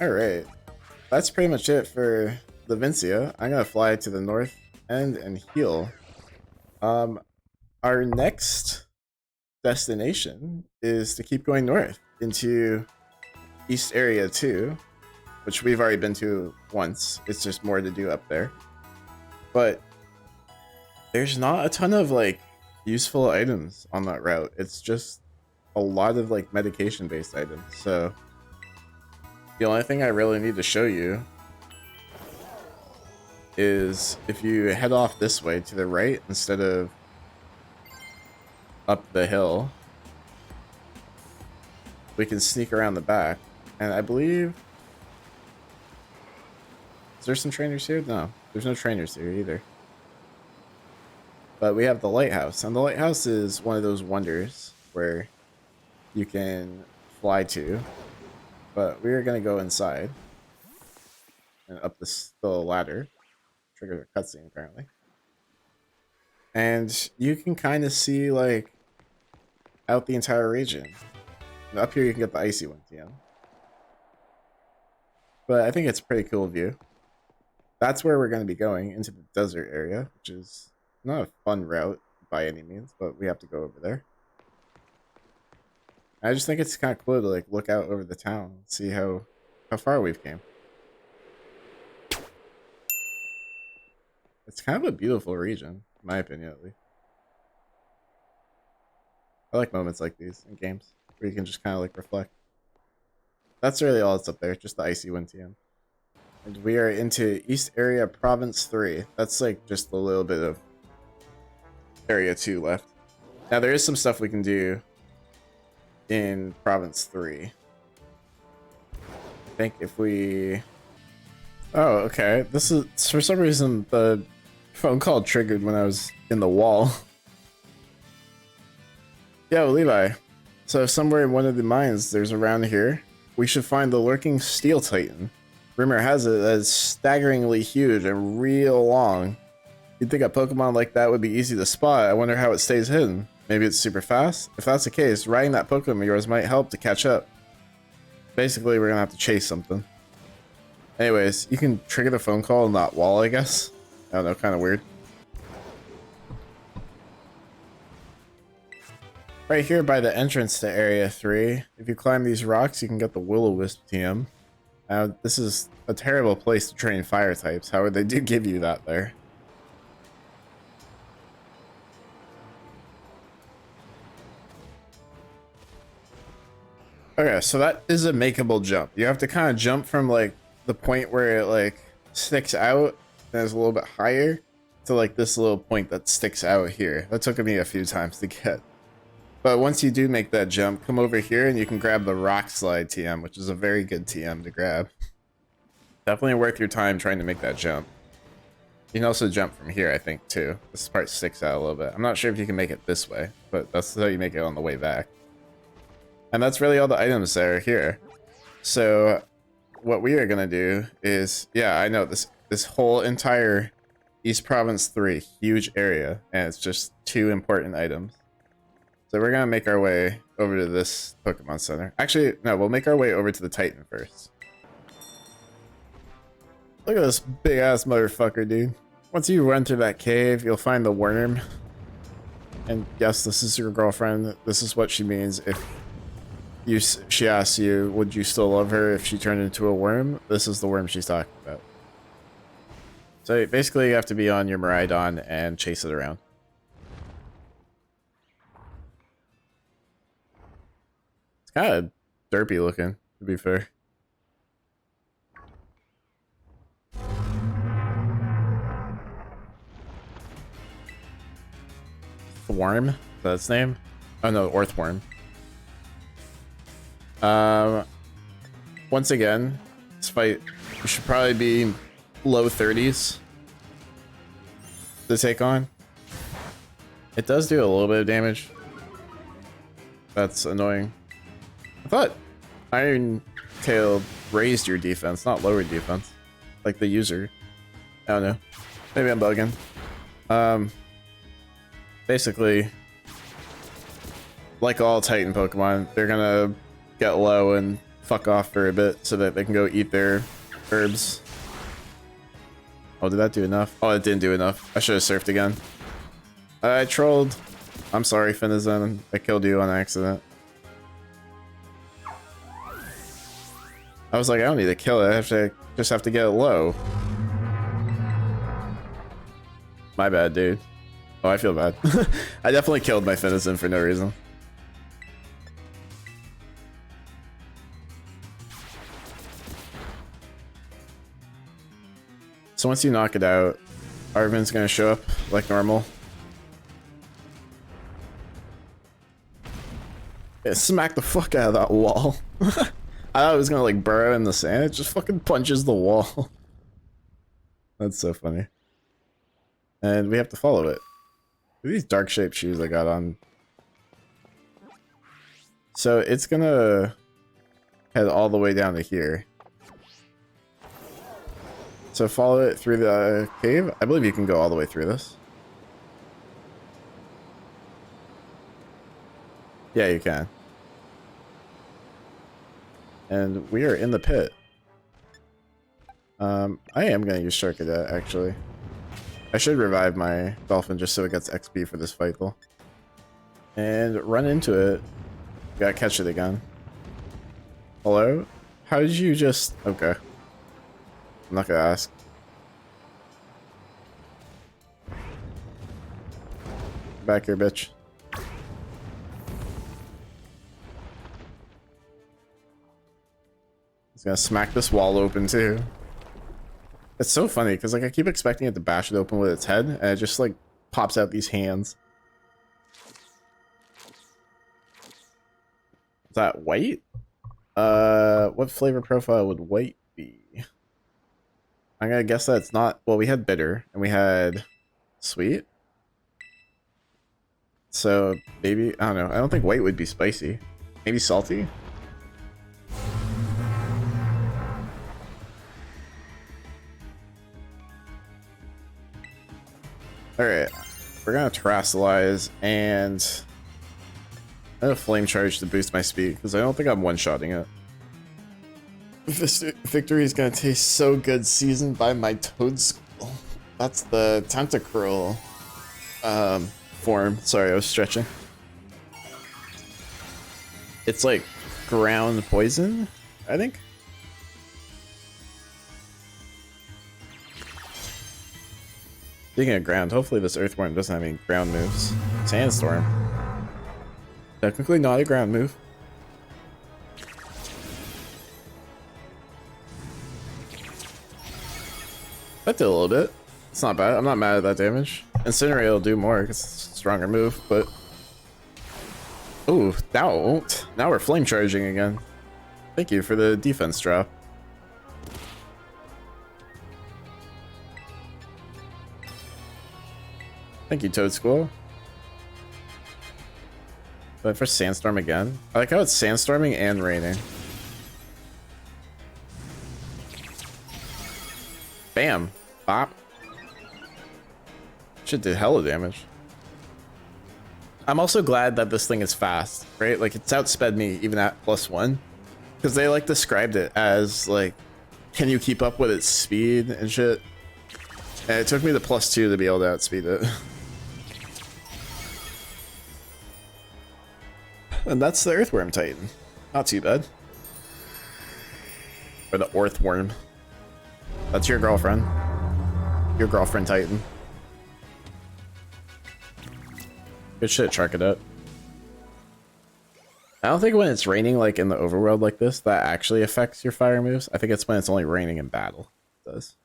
Alright, that's pretty much it for the Vincia. I'm gonna fly to the north end and heal. Um, our next destination is to keep going north into East Area 2, which we've already been to once. It's just more to do up there. But there's not a ton of like useful items on that route. It's just a lot of like medication based items. So the only thing I really need to show you is if you head off this way to the right instead of up the hill, we can sneak around the back. And I believe... Is there some trainers here? No, there's no trainers here either. But we have the lighthouse, and the lighthouse is one of those wonders where you can fly to. But we're gonna go inside and up the ladder. Trigger a cutscene apparently. And you can kind of see like out the entire region. And up here you can get the icy ones, yeah. But I think it's a pretty cool view. That's where we're going to be going, into the desert area, which is not a fun route by any means, but we have to go over there. I just think it's kind of cool to like look out over the town and see how far we've came. It's kind of a beautiful region, in my opinion at least. I like moments like these in games, where you can just kind of like reflect. That's really all that's up there, just the icy wind TM. And we are into East Area Province 3. That's like just a little bit of Area 2 left. Now there is some stuff we can do in Province 3. I think if we... Oh, okay. This is, for some reason, the phone call triggered when I was in the wall. Yo, Levi. So somewhere in one of the mines there's around here, we should find the lurking Steel Titan. Rumor has it that it's staggeringly huge and real long. You'd think a Pokemon like that would be easy to spot. I wonder how it stays hidden. Maybe it's super fast? If that's the case, riding that Pokemon of yours might help to catch up. Basically, we're gonna have to chase something. Anyways, you can trigger the phone call in that wall, I guess. I don't know, kind of weird. Right here by the entrance to Area 3, if you climb these rocks, you can get the Will-O-Wisp TM. Now, this is a terrible place to train fire types, however, they do give you that there. Okay, so that is a makeable jump. You have to kind of jump from like the point where it like sticks out and is a little bit higher to like this little point that sticks out here. That took me a few times to get. But once you do make that jump, come over here and you can grab the Rock Slide TM, which is a very good TM to grab. Definitely worth your time trying to make that jump. You can also jump from here, I think, too. This part sticks out a little bit. I'm not sure if you can make it this way, but that's how you make it on the way back. And that's really all the items that are here. So what we are going to do is, yeah, I know this whole entire East Province 3, huge area, and it's just 2 important items. So we're going to make our way over to this Pokemon Center. Actually, no, we'll make our way over to the Titan first. Look at this big-ass motherfucker, dude. Once you run through that cave, you'll find the worm. And yes, this is your girlfriend. This is what she means if she asks you, would you still love her if she turned into a worm? This is the worm she's talking about. So basically, you have to be on your Miraidon and chase it around. It's kind of derpy looking, to be fair. Worm? Is that its name? Oh no, Orthworm. Once again, this fight should probably be low 30s to take on. It does do a little bit of damage. That's annoying. I thought Iron Tail raised your defense, not lowered defense. Like the user. I don't know. Maybe I'm bugging. Basically, like all Titan Pokemon, they're gonna get low and fuck off for a bit so that they can go eat their herbs. Oh, did that do enough? Oh, it didn't do enough. I should have surfed again. I trolled. I'm sorry, Finizen. I killed you on accident. I was like, I don't need to kill it. Just have to get it low. My bad, dude. Oh, I feel bad. I definitely killed my Finizen for no reason. So once you knock it out, Arvin's gonna show up like normal. Yeah, smack the fuck out of that wall. I thought it was gonna like burrow in the sand. It just fucking punches the wall. That's so funny. And we have to follow it. These dark shaped shoes I got on. So it's gonna head all the way down to here. So follow it through the cave. I believe you can go all the way through this. Yeah, you can. And we are in the pit. I am going to use Shark Cadet, actually. I should revive my dolphin just so it gets XP for this fight, though. And run into it. Gotta catch it again. Hello? How did you just... Okay. I'm not gonna ask. Back here, bitch. He's gonna smack this wall open too. It's so funny because like I keep expecting it to bash it open with its head, and it just like pops out these hands. Is that white? What flavor profile would white be? I'm gonna guess that it's not. Well, we had bitter and we had sweet. So maybe, I don't know. I don't think white would be spicy. Maybe salty? Alright. We're gonna terrasilize and I'm gonna flame charge to boost my speed because I don't think I'm one-shotting it. This victory is gonna taste so good, seasoned by my Toadschool. That's the Tentacruel form. Sorry, I was stretching. It's like ground poison, I think. Speaking of ground, hopefully this earthworm doesn't have any ground moves. Sandstorm. Technically not a ground move. That did a little bit. It's not bad. I'm not mad at that damage. Incinerate will do more because it's a stronger move, but... Ooh, now it won't. Now we're flame charging again. Thank you for the defense drop. Thank you, Toadschool. But for Sandstorm again. I like how it's sandstorming and raining. Bam. Bop. Shit did hella damage. I'm also glad that this thing is fast, right? Like it's outsped me even at +1. Because they like described it as like, can you keep up with its speed and shit? And it took me the +2 to be able to outspeed it. And that's the Earthworm Titan. Not too bad. Or the Orthworm. That's your girlfriend. Your girlfriend Titan. Good shit, Charcadet. I don't think when it's raining like in the overworld like this, that actually affects your fire moves. I think it's when it's only raining in battle. It does.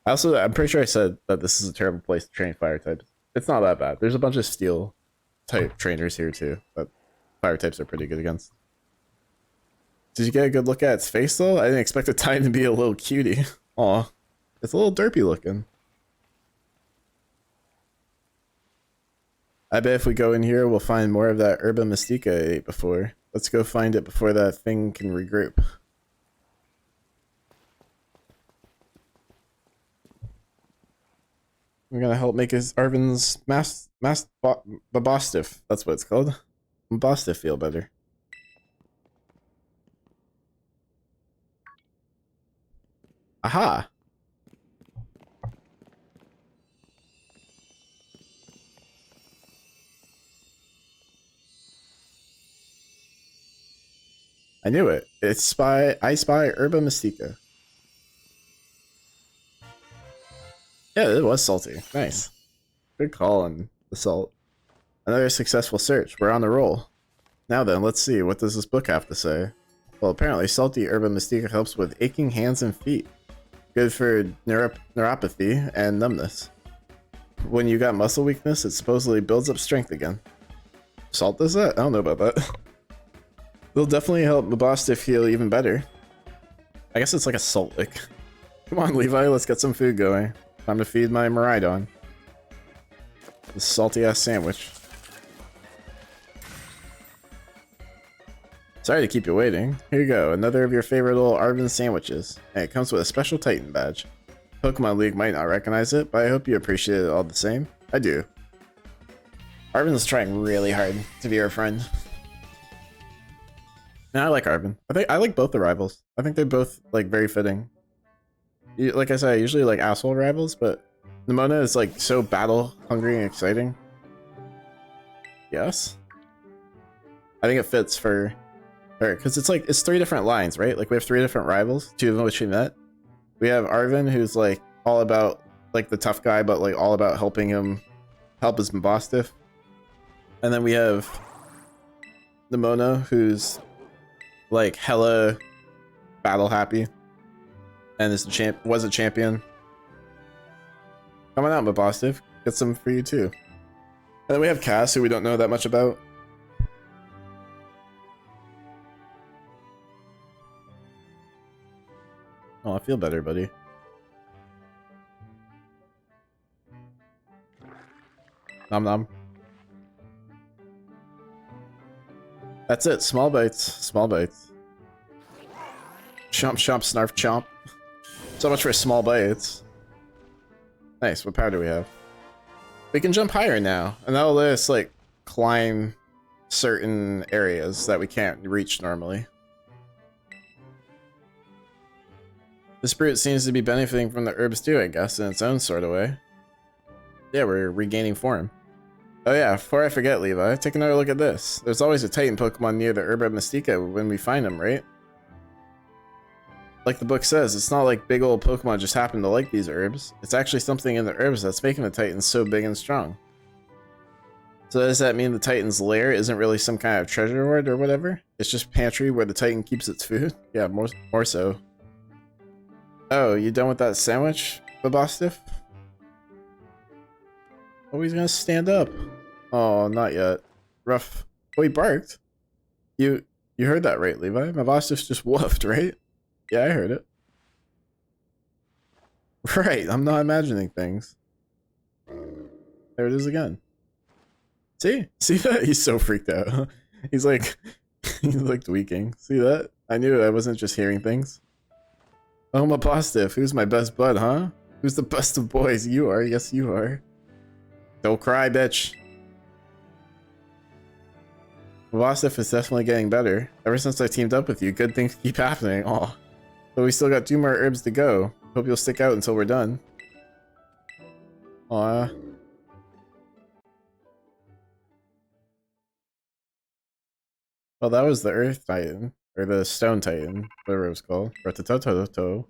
I'm pretty sure I said that this is a terrible place to train fire types. It's not that bad. There's a bunch of steel type trainers here too, but fire types are pretty good against. Did you get a good look at its face though? I didn't expect the Titan to be a little cutie. Aw, it's a little derpy looking. I bet if we go in here, we'll find more of that Herba Mystica I ate before. Let's go find it before that thing can regroup. We're gonna help make his Arvin's Babostiff. That's what it's called. Boston feel better. Aha! I knew it. I spy Herba Mystica. Yeah, it was salty. Nice. Good call on the salt. Another successful search. We're on the roll. Now then, let's see. What does this book have to say? Well, apparently salty Herba Mystica helps with aching hands and feet. Good for neuropathy and numbness. When you got muscle weakness, it supposedly builds up strength again. Salt does that? I don't know about that. It'll definitely help Mabostiff heal even better. I guess it's like a salt lick. Come on, Levi, let's get some food going. Time to feed my Miraidon. This salty ass sandwich. Sorry to keep you waiting. Here you go, another of your favorite little Arven sandwiches. And it comes with a special Titan badge. Pokemon League might not recognize it, but I hope you appreciate it all the same. I do. Arven's trying really hard to be our friend. And I like Arven. I like both the rivals. I think they're both like very fitting. Like I said, I usually like asshole rivals, but Nimona is like so battle hungry and exciting. Yes. I think it fits for her because it's 3 different lines, right? Like we have 3 different rivals, 2 of them which we met. We have Arven, who's like all about like the tough guy, but like all about helping him help his Mabostiff. And then we have Nimona, who's like hella battle happy and is was a champion. Come on out, Mabostiff. Get some for you too. And then we have Cass, who we don't know that much about. Oh, I feel better, buddy. Nom nom. That's it. Small bites. Small bites. Chomp chomp snarf chomp. So much for small bites. Nice. What power do we have? We can jump higher now, and that'll let us like climb certain areas that we can't reach normally. This brute seems to be benefiting from the herbs too, I guess, in its own sort of way. Yeah, we're regaining form. Oh yeah, before I forget, Levi, take another look at this. There's always a Titan Pokemon near the Herba Mystica when we find them, right? Like the book says, it's not like big old Pokemon just happen to like these herbs. It's actually something in the herbs that's making the Titans so big and strong. So does that mean the Titan's lair isn't really some kind of treasure hoard or whatever? It's just pantry where the Titan keeps its food? Yeah, more so. Oh, you done with that sandwich, Mabostiff? Oh, he's gonna stand up. Oh, not yet. Rough. Oh, he barked. You heard that right, Levi? Mabostiff just woofed, right? Yeah, I heard it. Right, I'm not imagining things. There it is again. See that? He's so freaked out. He's like, he's like tweaking. See that? I knew I wasn't just hearing things. Oh, Mabostiff, who's my best bud, huh? Who's the best of boys? You are. Yes, you are. Don't cry, bitch. Mabostiff is definitely getting better. Ever since I teamed up with you, good things keep happening. Aw. But we still got 2 more herbs to go. Hope you'll stick out until we're done. Aw. Well, that was the Earth Titan. Or the Stone Titan, whatever it was called. Ratatototo.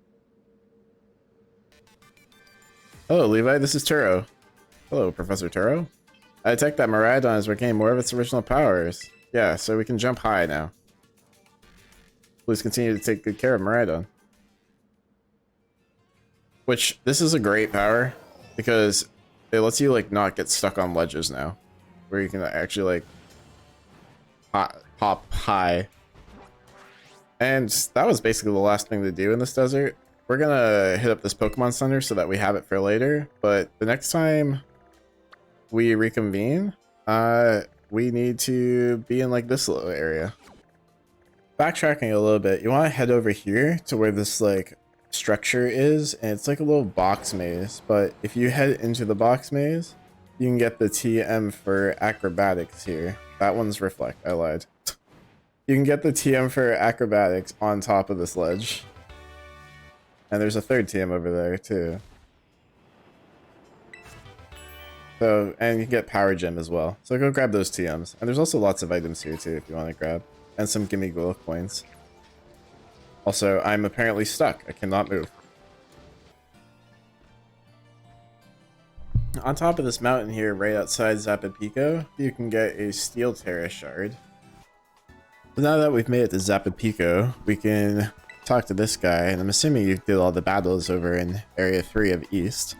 Hello, Levi. This is Turo. Hello, Professor Turo. I detect that Miraidon has regained more of its original powers. Yeah, so we can jump high now. Please continue to take good care of Miraidon. Which, this is a great power, because it lets you, like, not get stuck on ledges now. Where you can actually, like, hop high. And that was basically the last thing to do in this desert. We're gonna hit up this Pokemon Center so that we have it for later, but the next time we reconvene, we need to be in like this little area. Backtracking a little bit, you want to head over here to where this like structure is, and it's like a little box maze, but if you head into the box maze, you can get the TM for acrobatics here. that one's Reflect. I lied. You can get the TM for Acrobatics on top of this ledge. And there's a third TM over there, too. So, and you can get Power Gem as well. So go grab those TMs. And there's also lots of items here, too, if you want to grab. And some Gimme Ghoul coins. Also, I'm apparently stuck. I cannot move. On top of this mountain here, right outside Zapapico, you can get a Steel Terra shard. So now that we've made it to Zapapico, we can talk to this guy, and I'm assuming you did all the battles over in Area 3 of East.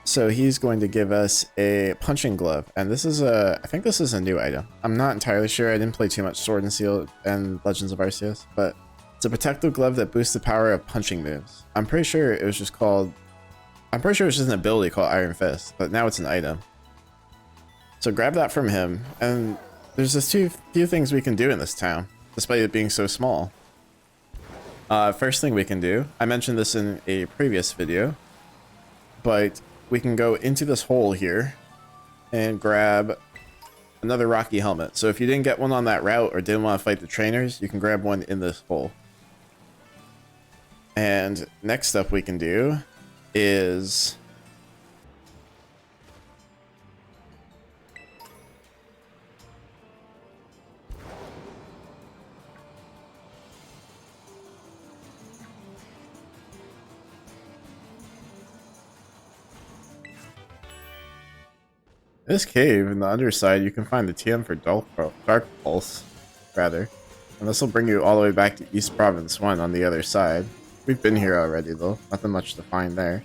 So he's going to give us a punching glove, and this is I think this is a new item. I'm not entirely sure, I didn't play too much Sword and Shield and Legends of Arceus, but it's a protective glove that boosts the power of punching moves. I'm pretty sure it was just an ability called Iron Fist, but now it's an item. So grab that from him, and there's just few things we can do in this town, despite it being so small. First thing we can do, I mentioned this in a previous video, but we can go into this hole here and grab another Rocky Helmet. So if you didn't get one on that route or didn't want to fight the trainers, you can grab one in this hole. And next up we can do is in this cave in the underside, you can find the TM for Dark Pulse, rather. And this will bring you all the way back to East Province 1 on the other side. We've been here already though, nothing much to find there.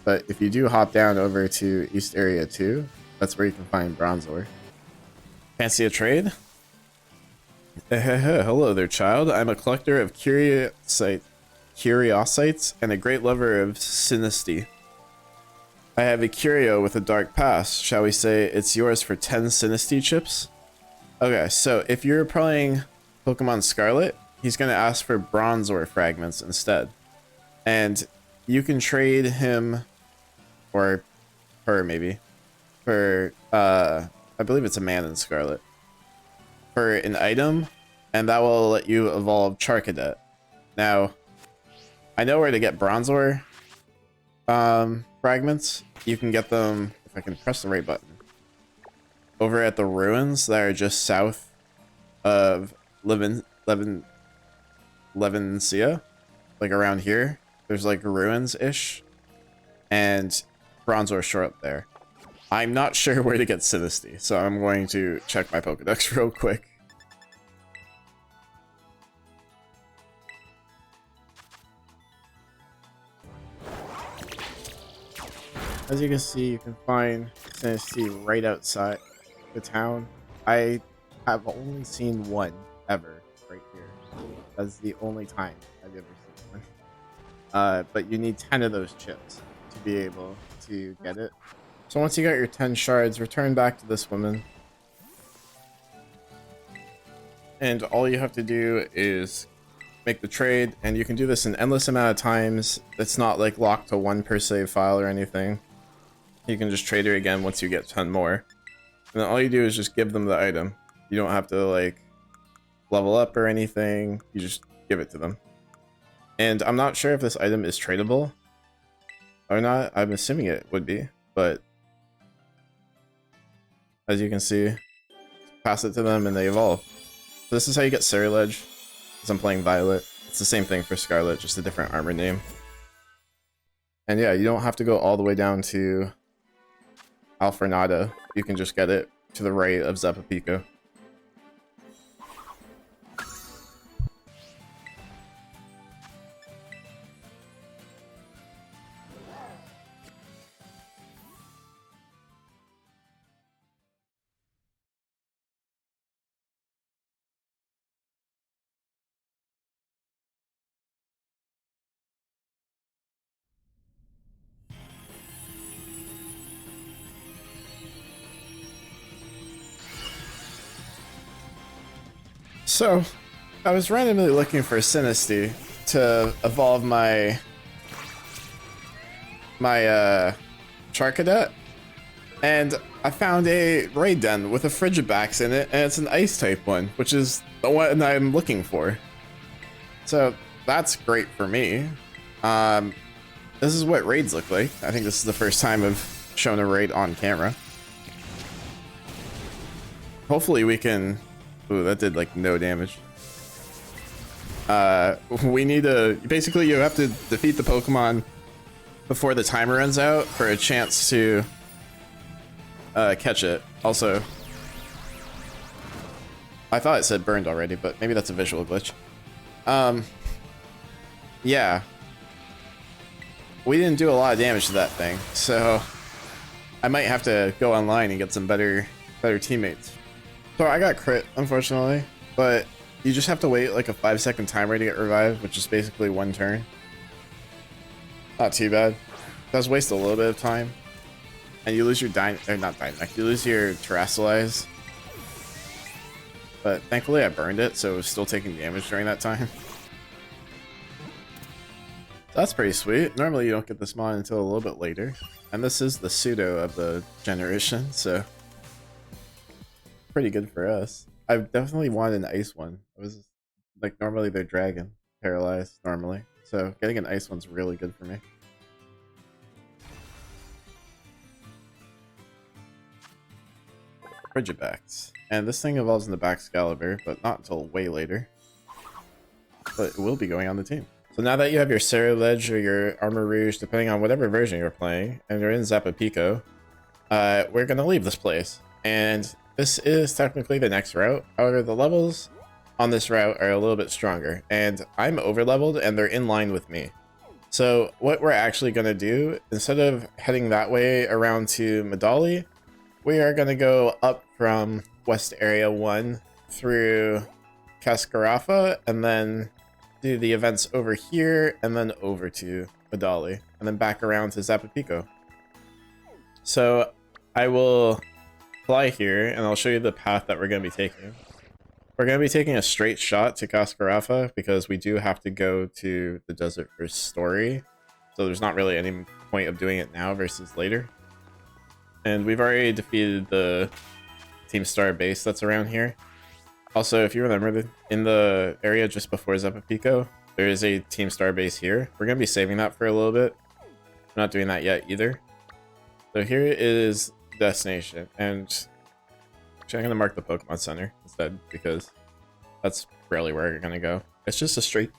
But if you do hop down over to East Area 2, that's where you can find Bronzor. Fancy a trade? Hello there, child. I'm a collector of curiosites and a great lover of Sinisty. I have a curio with a dark past. Shall we say it's yours for 10 Sinisty chips? Okay, so if you're playing Pokemon Scarlet, he's going to ask for Bronzor fragments instead. And you can trade him, or her maybe, for, I believe it's a man in Scarlet, for an item, and that will let you evolve Charcadet. Now, I know where to get Bronzor fragments. You can get them, if I can press the right button, over at the ruins that are just south of Levencia, like around here. There's like ruins-ish, and Bronzor shore up there. I'm not sure where to get Sinisty, so I'm going to check my Pokedex real quick. As you can see, you can find Sinisty right outside the town. I have only seen one ever right here. That's the only time I've ever seen one. But you need 10 of those chips to be able to get it. So once you got your 10 shards, return back to this woman. And all you have to do is make the trade, and you can do this an endless amount of times. It's not like locked to one per save file or anything. You can just trade her again once you get 10 more. And then all you do is just give them the item. You don't have to like level up or anything. You just give it to them. And I'm not sure if this item is tradable or not. I'm assuming it would be, but as you can see, pass it to them and they evolve. So this is how you get Ceruledge, because I'm playing Violet. It's the same thing for Scarlet, just a different armor name. And yeah, you don't have to go all the way down to Alfornada. You can just get it to the right of Zapapico. So, I was randomly looking for Sinisty to evolve my Charcadet, And I found a raid den with a Frigibax in it, and it's an ice type one, which is the one I'm looking for. So that's great for me. This is what raids look like. I think this is the first time I've shown a raid on camera. Hopefully we can... Ooh, that did like no damage. We need to... Basically, you have to defeat the Pokemon before the timer runs out for a chance to catch it. Also, I thought it said burned already, but maybe that's a visual glitch. Yeah. We didn't do a lot of damage to that thing, so I might have to go online and get some better teammates. So I got crit, unfortunately, but you just have to wait like a 5-second timer to get revived, which is basically 1 turn. Not too bad. It does waste a little bit of time. And you lose your you lose your Terrasilize. But thankfully I burned it, so it was still taking damage during that time. That's pretty sweet. Normally you don't get this mod until a little bit later. And this is the pseudo of the generation, so pretty good for us. I definitely wanted an ice one. It was like, normally they're dragon paralyzed normally. So getting an ice one's really good for me. Frigibax. And this thing evolves into Baxcalibur, but not until way later. But it will be going on the team. So now that you have your Ceruledge or your Armor Rouge, depending on whatever version you're playing, and you're in Zapapico, we're going to leave this place. And this is technically the next route. However, the levels on this route are a little bit stronger. And I'm over-leveled, and they're in line with me. So what we're actually going to do, instead of heading that way around to Medali, we are going to go up from West Area 1 through Cascarafa, and then do the events over here, and then over to Medali, and then back around to Zapapico. So I will fly here, and I'll show you the path that we're going to be taking. We're going to be taking a straight shot to Cascarafa, because we do have to go to the desert for story, so there's not really any point of doing it now versus later. And we've already defeated the Team Star base that's around here. Also, if you remember, in the area just before Zapapico, there is a Team Star base here. We're going to be saving that for a little bit. We're not doing that yet either. So here is destination, and actually I'm going to mark the Pokemon Center instead, because that's really where we're going to go. It's just a straight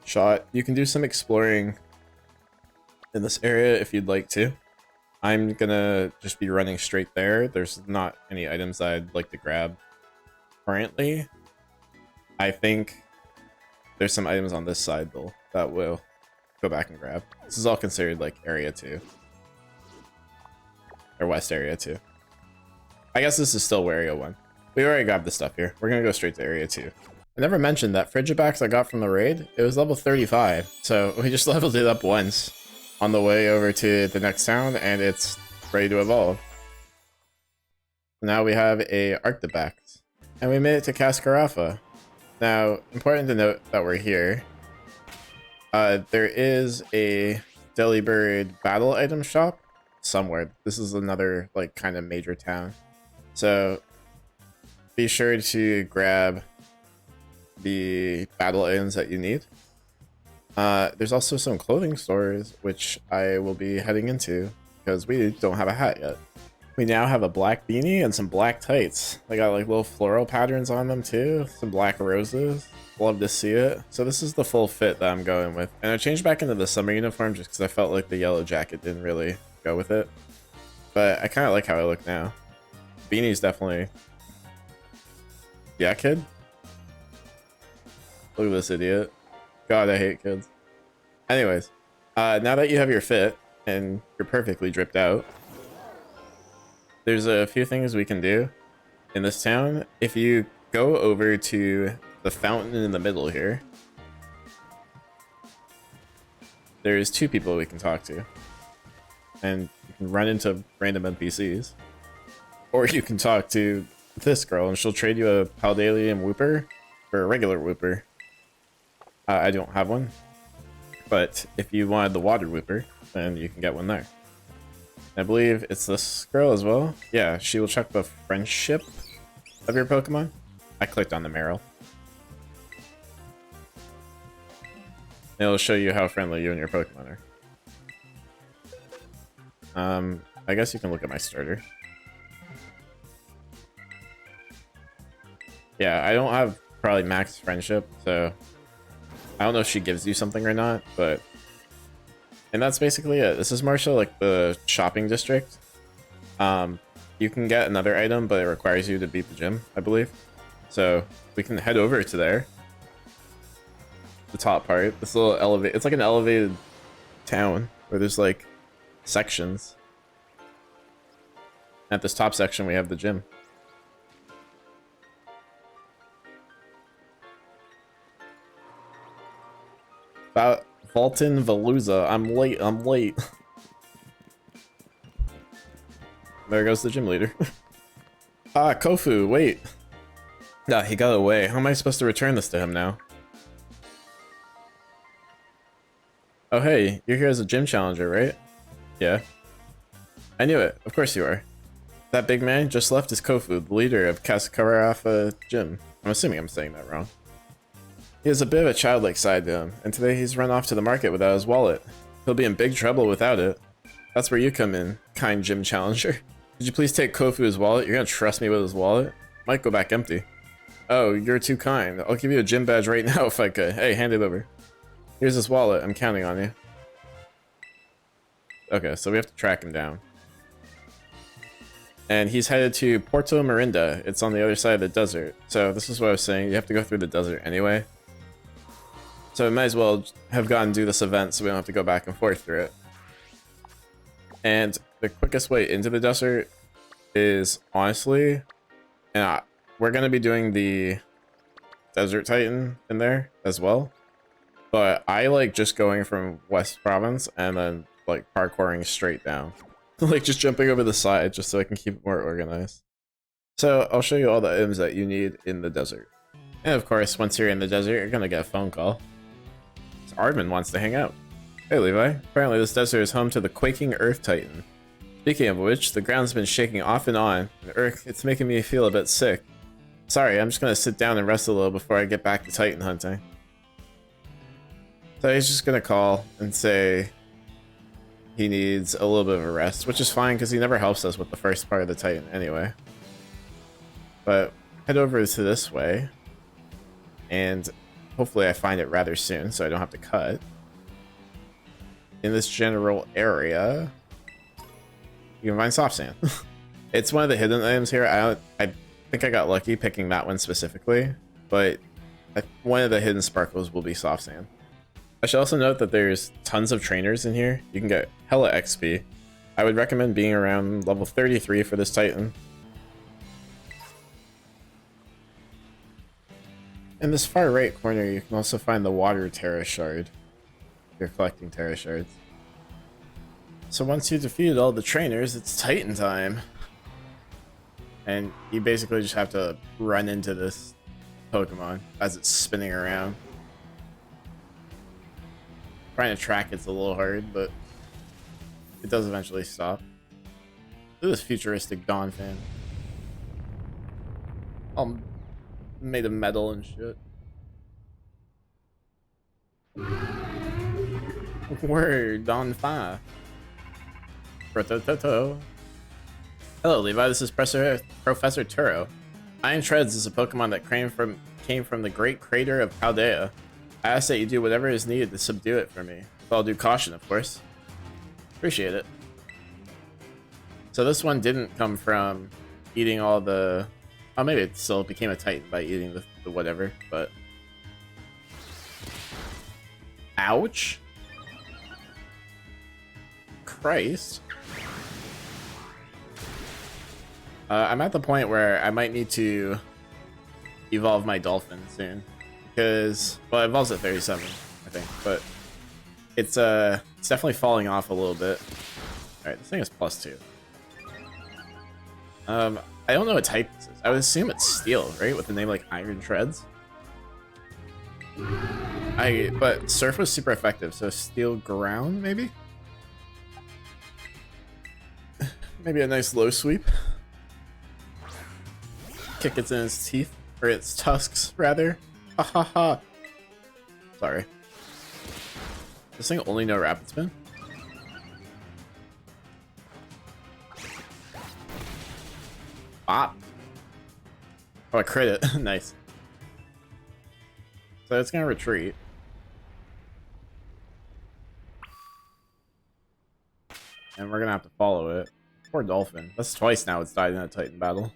shot. You can do some exploring in this area if you'd like to. I'm going to just be running straight there. There's not any items I'd like to grab currently. I think there's some items on this side though that we'll go back and grab. This is all considered like area 2 or West Area 2. I guess this is still area 1. We already grabbed the stuff here. We're gonna go straight to area 2. I never mentioned that Frigibax I got from the raid. It was level 35, so we just leveled it up once on the way over to the next town, and it's ready to evolve. Now we have a Arctibax. And we made it to Cascarafa. Now, important to note that we're here. There is a Delibird battle item shop somewhere. This is another like kind of major town. So be sure to grab the battle items that you need. There's also some clothing stores, which I will be heading into because we don't have a hat yet. We now have a black beanie and some black tights. They got like little floral patterns on them too. Some black roses. Love to see it. So this is the full fit that I'm going with. And I changed back into the summer uniform just because I felt like the yellow jacket didn't really go with it. But I kind of like how I look now. Beanie's definitely... Yeah, kid? Look at this idiot. God, I hate kids. Anyways, now that you have your fit and you're perfectly dripped out, there's a few things we can do in this town. If you go over to the fountain in the middle here, there's 2 people we can talk to. And you can run into random NPCs. Or you can talk to this girl and she'll trade you a Paldalium Wooper for a regular Wooper. I don't have one. But if you wanted the Water Wooper, then you can get one there. I believe it's this girl as well. Yeah, she will check the friendship of your Pokemon. I clicked on the Meryl. It'll show you how friendly you and your Pokemon are. I guess you can look at my starter. Yeah, I don't have probably max friendship, so I don't know if she gives you something or not, but... And that's basically it. This is more so like the shopping district. You can get another item, but it requires you to beat the gym, I believe. So we can head over to there. The top part, this little elevate, it's like an elevated town where there's like sections. At this top section, we have the gym. About Fulton Veluza. I'm late. There goes the gym leader. Ah, Kofu, wait. Nah, he got away. How am I supposed to return this to him now? Oh hey, you're here as a gym challenger, right? Yeah. I knew it. Of course you are. That big man just left as Kofu, the leader of Kasakarafa Gym. I'm assuming I'm saying that wrong. He has a bit of a childlike side to him, and today he's run off to the market without his wallet. He'll be in big trouble without it. That's where you come in, kind gym challenger. Could you please take Kofu's wallet? You're gonna trust me with his wallet? Might go back empty. Oh, you're too kind. I'll give you a gym badge right now if I could. Hey, hand it over. Here's his wallet. I'm counting on you. Okay, so we have to track him down. And he's headed to Porto Marinda. It's on the other side of the desert. So this is what I was saying. You have to go through the desert anyway. So we might as well have gone do this event so we don't have to go back and forth through it. And the quickest way into the desert is honestly, and we're going to be doing the Desert Titan in there as well. But I like just going from West Province and then like parkouring straight down. Like just jumping over the side just so I can keep it more organized. So I'll show you all the items that you need in the desert. And of course, once you're in the desert, you're going to get a phone call. So Aardman wants to hang out. Hey Levi, apparently this desert is home to the quaking Earth Titan. Speaking of which, the ground's been shaking off and on, and Earth, it's making me feel a bit sick. Sorry, I'm just gonna sit down and rest a little before I get back to Titan hunting. So he's just gonna call and say he needs a little bit of a rest, which is fine because he never helps us with the first part of the Titan anyway. But head over to this way, and hopefully I find it rather soon so I don't have to cut. In this general area, you can find soft sand. It's one of the hidden items here. I think I got lucky picking that one specifically, but one of the hidden sparkles will be soft sand. I should also note that there's tons of trainers in here. You can get hella XP. I would recommend being around level 33 for this Titan. In this far right corner, you can also find the water Terra shard. You're collecting Terra shards. So once you defeated all the trainers, it's Titan time. And you basically just have to run into this Pokemon as it's spinning around. Trying to track it's a little hard, but it does eventually stop. Look at this futuristic Dawn fan. All made of metal and shit. Word on fire. Hello, Levi. This is Professor Turo. Iron Treads is a Pokemon that came from the Great Crater of Paldea. I ask that you do whatever is needed to subdue it for me, with all due caution, of course. Appreciate it. So this one didn't come from eating all the... Oh, maybe it still became a Titan by eating the whatever, but... Ouch! Christ. I'm at the point where I might need to evolve my dolphin soon, because well, it evolves at 37, I think, but it's definitely falling off a little bit. All right, this thing is +2. I don't know what type this is. I would assume it's steel, right, with the name like Iron Treads. But Surf was super effective, so steel ground maybe. Maybe a nice low sweep. Kick it in its teeth. Or its tusks, rather. Ha ha ha. Sorry. This thing only know rapid spin? Bop. Oh, I crit it. Nice. So it's gonna retreat. And we're gonna have to follow it. Poor dolphin. That's twice now it's died in a Titan battle.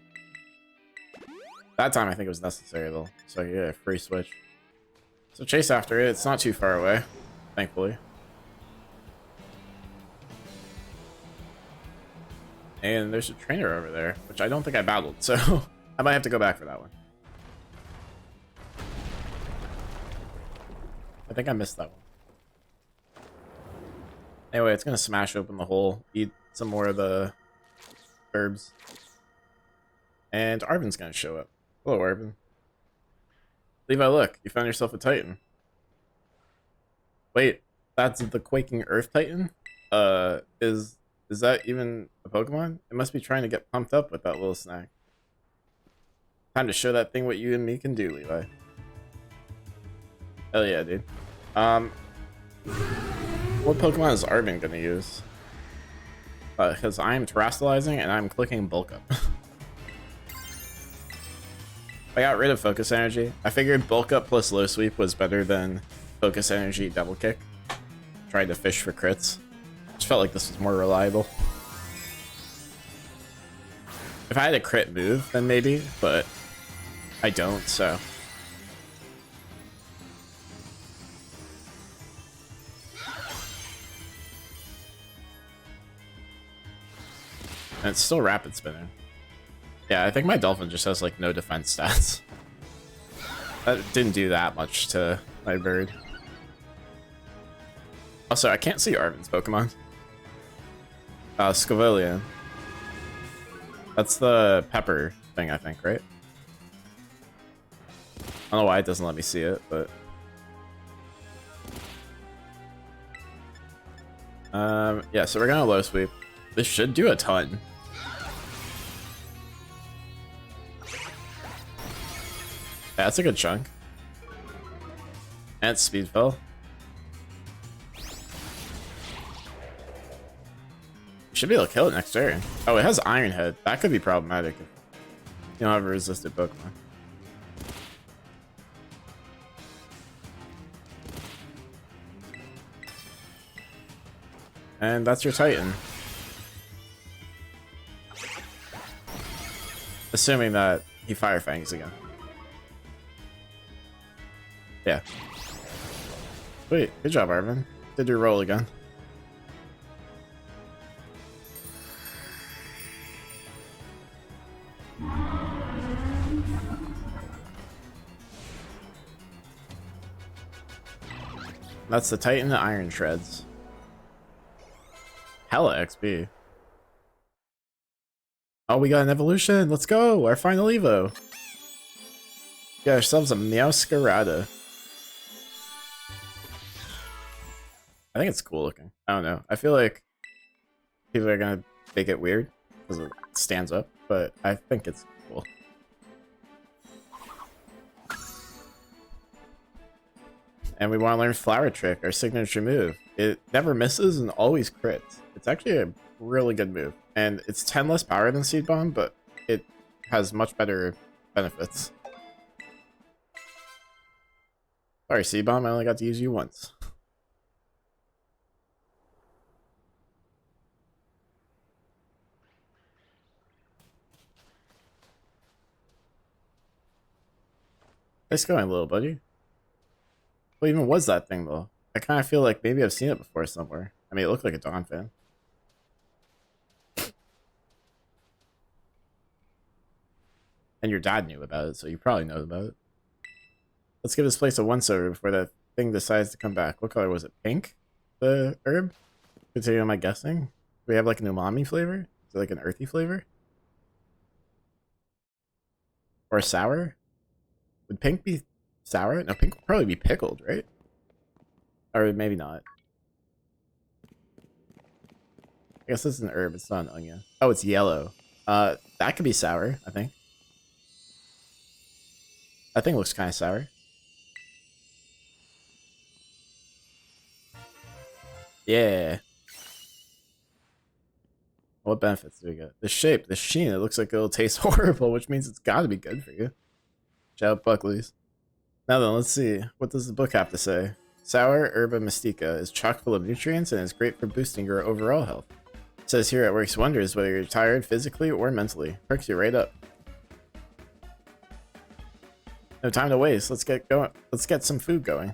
That time I think it was necessary though. So yeah, free switch. So chase after it. It's not too far away, thankfully. And there's a trainer over there, which I don't think I battled, so I might have to go back for that one. I think I missed that one. Anyway, it's gonna smash open the hole, eat some more of the herbs. And Arvin's gonna show up. Hello, Arvin. Levi, look, you found yourself a Titan. Wait, that's the Quaking Earth Titan? Is that even a Pokemon? It must be trying to get pumped up with that little snack. Time to show that thing what you and me can do, Levi. Hell yeah, dude. What Pokemon is Arvin gonna use? Because I'm terrestrializing and I'm clicking bulk up. I got rid of Focus Energy. I figured bulk up plus low sweep was better than Focus Energy double kick. Tried to fish for crits. Just felt like this was more reliable. If I had a crit move, then maybe, but I don't, so. And it's still rapid spinning. Yeah, I think my Dolphin just has like no defense stats. That didn't do that much to my bird. Also, I can't see Arvin's Pokemon. Scovillian. That's the pepper thing, I think, right? I don't know why it doesn't let me see it, but... yeah, so we're gonna low sweep. This should do a ton. Yeah, that's a good chunk. And it's speed fell. Should be able to kill it next turn. Oh, it has Iron Head. That could be problematic if you don't have a resisted Pokemon. And that's your Titan. Assuming that he Fire Fangs again. Yeah. Sweet. Good job, Arvin. Did your roll again. That's the Titan that Iron Shreds. Hella XP. Oh, we got an evolution. Let's go. Our final Evo. Get ourselves a Meowscarada. I think it's cool looking. I don't know. I feel like people are gonna make it weird because it stands up, but I think it's cool. And we want to learn Flower Trick, our signature move. It never misses and always crits. It's actually a really good move. And it's 10 less power than Seed Bomb, but it has much better benefits. Sorry, Seed Bomb, I only got to use you once. Nice going, little buddy. What even was that thing, though? I kind of feel like maybe I've seen it before somewhere. I mean, it looked like a Dawn fan. And your dad knew about it, so you probably know about it. Let's give this place a once-over before that thing decides to come back. What color was it? Pink? The herb? Continue my guessing. Do we have like an umami flavor? Is it like an earthy flavor? Or sour? Would pink be sour? No, pink would probably be pickled, right? Or maybe not. I guess it's an herb. It's not an onion. Oh, it's yellow. That could be sour, I think. That thing looks kind of sour. Yeah. What benefits do we get? The shape, the sheen, it looks like it'll taste horrible, which means it's gotta be good for you. Shout out Buckley's. Now then, let's see. What does the book have to say? Sour Herba Mystica is chock full of nutrients and is great for boosting your overall health. It says here it works wonders whether you're tired physically or mentally. Perks you right up. No time to waste. Let's get going. Let's get some food going.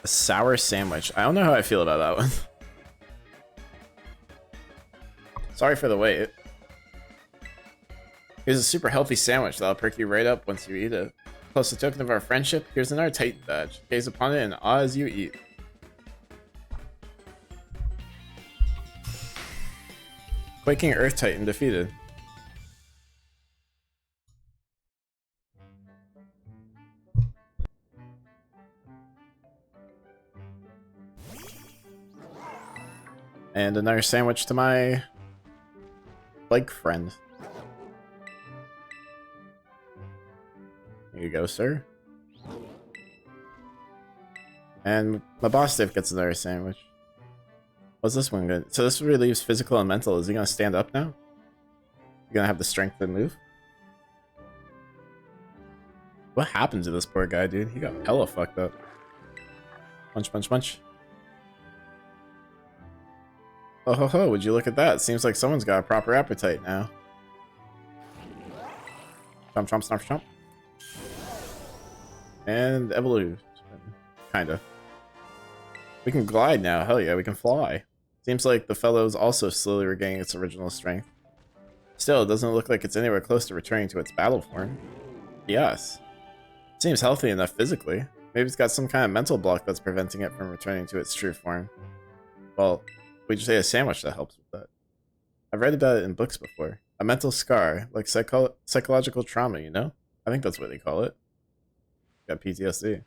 A sour sandwich. I don't know how I feel about that one. Sorry for the wait. Here's a super healthy sandwich that'll perk you right up once you eat it. Plus a token of our friendship, here's another Titan badge. Gaze upon it in awe as you eat. Quaking Earth Titan defeated. And another sandwich to my like friend. Here you go, sir. And my boss Dave gets another sandwich. What's this one good? So this relieves physical and mental. Is he gonna stand up now? You gonna have the strength to move? What happened to this poor guy, dude? He got hella fucked up. Punch, punch, punch. Oh ho ho, would you look at that? Seems like someone's got a proper appetite now. Chomp, chomp, stomp, chomp. And evolution. Kinda. We can glide now. Hell yeah, we can fly. Seems like the fellow's also slowly regaining its original strength. Still, it doesn't look like it's anywhere close to returning to its battle form. Yes. Seems healthy enough physically. Maybe it's got some kind of mental block that's preventing it from returning to its true form. Well, we just ate a sandwich that helps with that. I've read about it in books before. A mental scar, like psychological trauma, you know? I think that's what they call it. Got PTSD.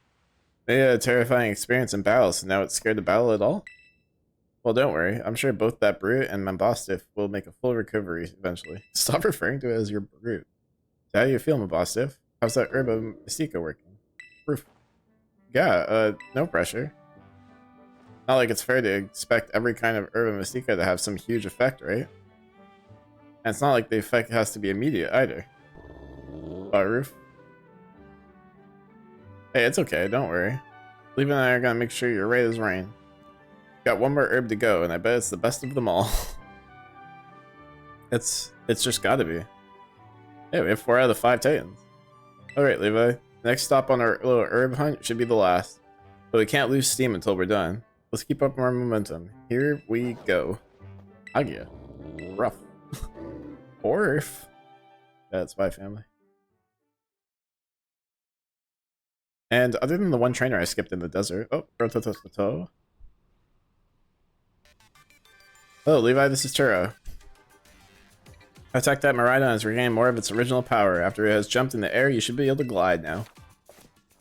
Maybe a terrifying experience in battle, so now it's scared to battle at all? Well, don't worry. I'm sure both that brute and Mambostiff will make a full recovery eventually. Stop referring to it as your brute. So how do you feel, Mambostiff? How's that Herba Mystica working? Proof. Yeah, no pressure. Not like it's fair to expect every kind of Herba Mystica to have some huge effect, right? And it's not like the effect has to be immediate either. Roof. Hey, it's okay, don't worry. Levi and I are gonna make sure you're right as rain. Got one more herb to go, and I bet it's the best of them all. It's just gotta be. Yeah, we have 4 out of the 5 Titans. Alright, Levi. Next stop on our little herb hunt should be the last. But we can't lose steam until we're done. Let's keep up our momentum. Here we go. Agia. Rough. Orf. That's my family. And other than the one trainer I skipped in the desert. Oh, Rototototo. Hello, Levi, this is Turo. Attack that Miraidon has regained more of its original power. After it has jumped in the air, you should be able to glide now.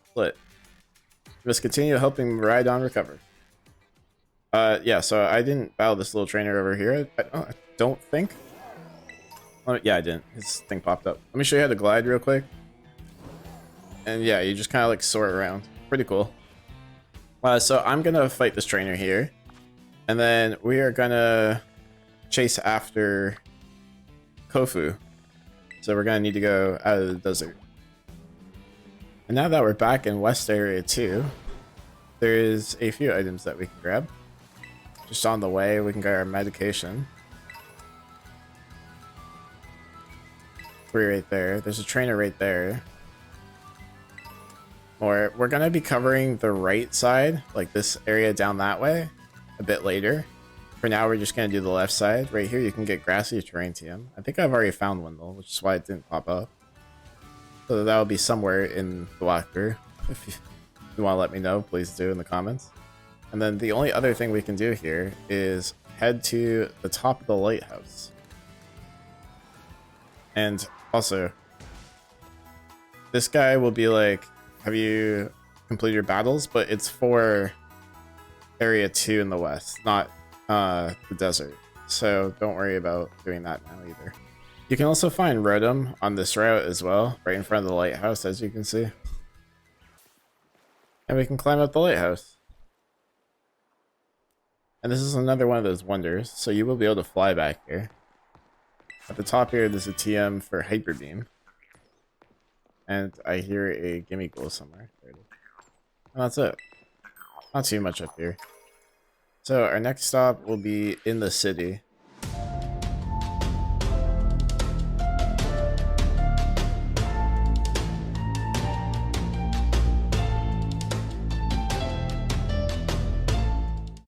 Split. You must continue helping Miraidon recover. Yeah, so I didn't battle this little trainer over here. I don't think. Yeah, I didn't. His thing popped up. Let me show you how to glide real quick. And yeah, you just kind of like soar around. Pretty cool. So I'm gonna fight this trainer here. And then we are gonna chase after Kofu. So we're gonna need to go out of the desert. And now that we're back in West Area 2, there's a few items that we can grab. Just on the way, we can get our medication. 3 right there. There's a trainer right there. Or we're gonna be covering the right side, like this area down that way, a bit later. For now, we're just gonna do the left side. Right here, you can get Grassy Terrain TM. I think I've already found one though, which is why it didn't pop up. So that will be somewhere in the walkthrough. If you want to let me know, please do in the comments. And then the only other thing we can do here is head to the top of the lighthouse. And also, this guy will be like, have you complete your battles, but it's for Area 2 in the west, not the desert. So don't worry about doing that now either. You can also find Rotom on this route as well, right in front of the lighthouse, as you can see. And we can climb up the lighthouse. And this is another one of those wonders, so you will be able to fly back here. At the top here, there's a TM for Hyper Beam. And I hear a Gimme Ghoul somewhere. There it is. And that's it. Not too much up here. So our next stop will be in the city.